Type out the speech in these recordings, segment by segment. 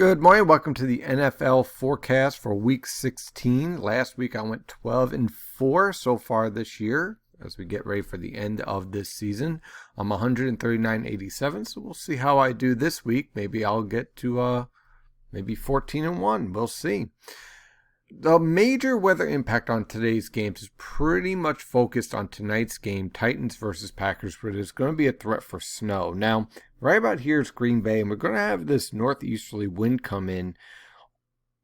Good morning. Welcome to the NFL forecast for Week 16. Last week I went 12-4 so far this year as we get ready for the end of this season. I'm 139.87, so we'll see how I do this week. Maybe I'll get to maybe 14-1. We'll see. The major weather impact on today's games is pretty much focused on tonight's game, Titans versus Packers, where there's going to be a threat for snow. Now, right about here is Green Bay, and we're going to have this northeasterly wind come in.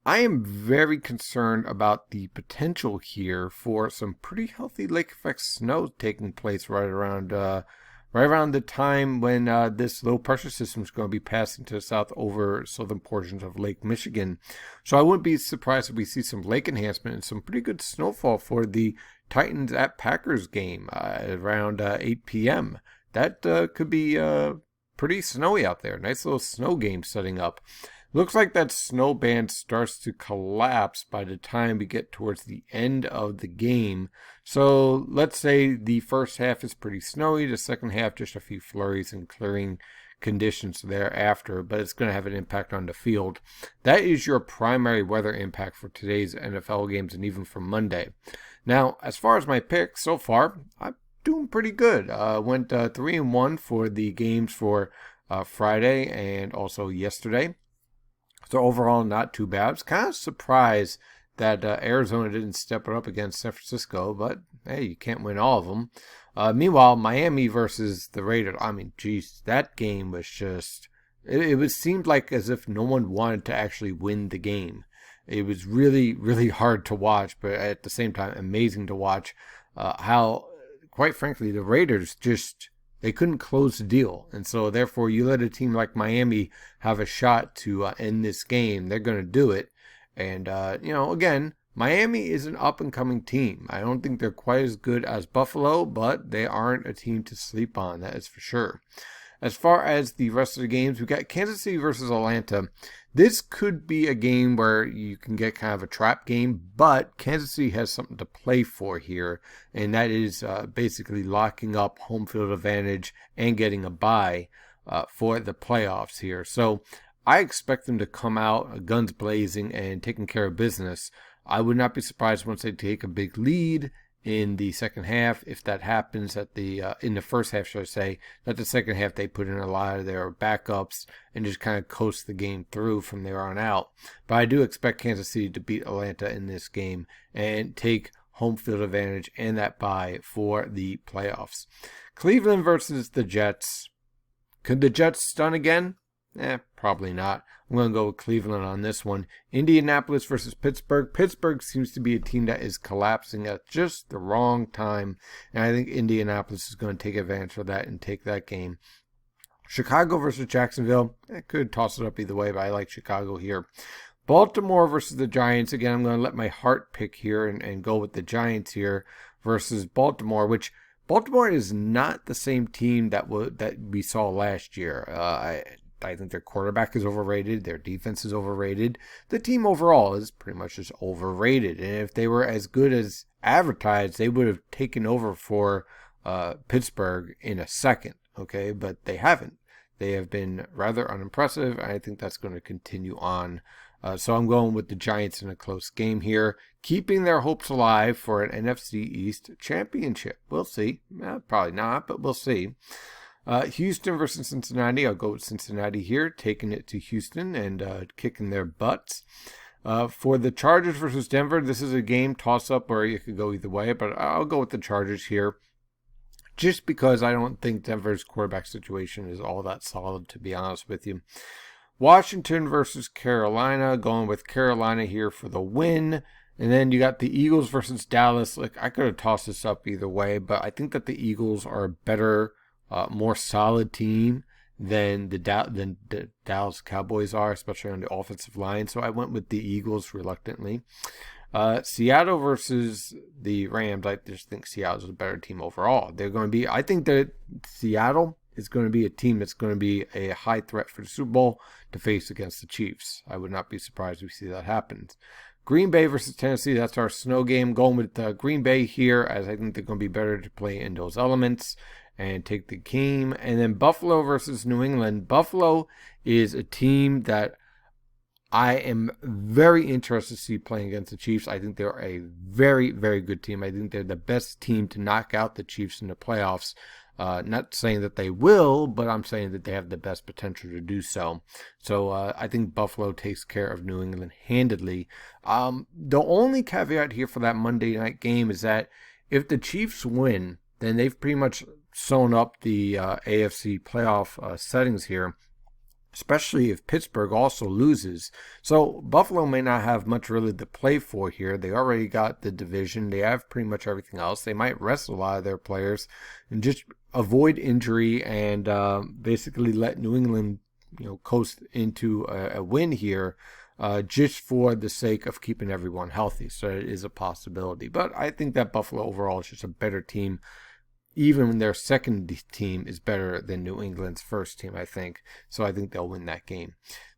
I am very concerned about the potential here for some pretty healthy lake effect snow taking place right around the time when this low pressure system is going to be passing to the south over southern portions of Lake Michigan. So I wouldn't be surprised if we see some lake enhancement and some pretty good snowfall for the Titans at Packers game around 8 p.m. That could be pretty snowy out there. Nice little snow game setting up. Looks like that snow band starts to collapse by the time we get towards the end of the game. So let's say the first half is pretty snowy, the second half just a few flurries and clearing conditions thereafter, but it's going to have an impact on the field. That is your primary weather impact for today's NFL games and even for Monday. Now, as far as my picks so far, I'm doing pretty good. Went 3-1 for the games for Friday and also yesterday. So overall, not too bad. I was kind of surprised that Arizona didn't step it up against San Francisco, but hey, you can't win all of them. Meanwhile, Miami versus the Raiders, I mean, geez, that game was just, it seemed like as if no one wanted to actually win the game. It was really, really hard to watch, but at the same time, amazing to watch how, quite frankly, the Raiders just, they couldn't close the deal. And so, therefore, you let a team like Miami have a shot to end this game. They're going to do it. And, again, Miami is an up-and-coming team. I don't think they're quite as good as Buffalo, but they aren't a team to sleep on. That is for sure. As far as the rest of the games, we've got Kansas City versus Atlanta. This could be a game where you can get kind of a trap game, but Kansas City has something to play for here, and that is basically locking up home field advantage and getting a bye for the playoffs here. So I expect them to come out guns blazing and taking care of business. I would not be surprised once they take a big lead in the second half, if that happens in the first half, should I say, that the second half they put in a lot of their backups and just kind of coast the game through from there on out. But I do expect Kansas City to beat Atlanta in this game and take home field advantage and that bye for the playoffs. Cleveland versus the Jets. Could the Jets stun again? Probably not. I'm going to go with Cleveland on this one. Indianapolis versus Pittsburgh. Pittsburgh seems to be a team that is collapsing at just the wrong time, and I think Indianapolis is going to take advantage of that and take that game. Chicago versus Jacksonville. I could toss it up either way, but I like Chicago here. Baltimore versus the Giants. Again, I'm going to let my heart pick here and go with the Giants here versus Baltimore, which Baltimore is not the same team that we saw last year. I think their quarterback is overrated. Their defense is overrated. The team overall is pretty much just overrated. And if they were as good as advertised, they would have taken over for Pittsburgh in a second. Okay, but they haven't. They have been rather unimpressive. And I think that's going to continue on. So I'm going with the Giants in a close game here, keeping their hopes alive for an NFC East championship. We'll see. Probably not, but we'll see. Houston versus Cincinnati. I'll go with Cincinnati here, taking it to Houston and kicking their butts. For the Chargers versus Denver, this is a game toss-up where you could go either way, but I'll go with the Chargers here just because I don't think Denver's quarterback situation is all that solid, to be honest with you. Washington versus Carolina, going with Carolina here for the win. And then you got the Eagles versus Dallas. Like, I could have tossed this up either way, but I think that the Eagles are a better more solid team than the Dallas Cowboys are, especially on the offensive line. So I went with the Eagles reluctantly. Seattle versus the Rams. I just think Seattle's a better team overall. I think that Seattle is going to be a team that's going to be a high threat for the Super Bowl to face against the Chiefs. I would not be surprised if we see that happen. Green Bay versus Tennessee, that's our snow game. Going with Green Bay here, as I think they're going to be better to play in those elements and take the game. And then Buffalo versus New England. Buffalo is a team that I am very interested to see playing against the Chiefs. I think they're a very, very good team. I think they're the best team to knock out the Chiefs in the playoffs. Not saying that they will, but I'm saying that they have the best potential to do so. So I think Buffalo takes care of New England handedly. The only caveat here for that Monday night game is that if the Chiefs win, then they've pretty much sewn up the AFC playoff settings here, especially if Pittsburgh also loses. So Buffalo may not have much really to play for here. They already got the division. They have pretty much everything else. They might rest a lot of their players and just avoid injury and basically let New England, coast into a win here, just for the sake of keeping everyone healthy. So it is a possibility. But I think that Buffalo overall is just a better team. Even when their second team is better than New England's first team, I think. So I think they'll win that game.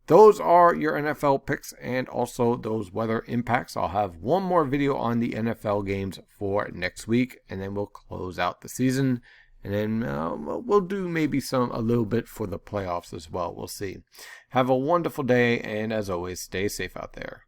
Those are your NFL picks and also those weather impacts. I'll have one more video on the NFL games for next week, and then we'll close out the season. And then we'll do maybe a little bit for the playoffs as well. We'll see. Have a wonderful day, and as always, stay safe out there.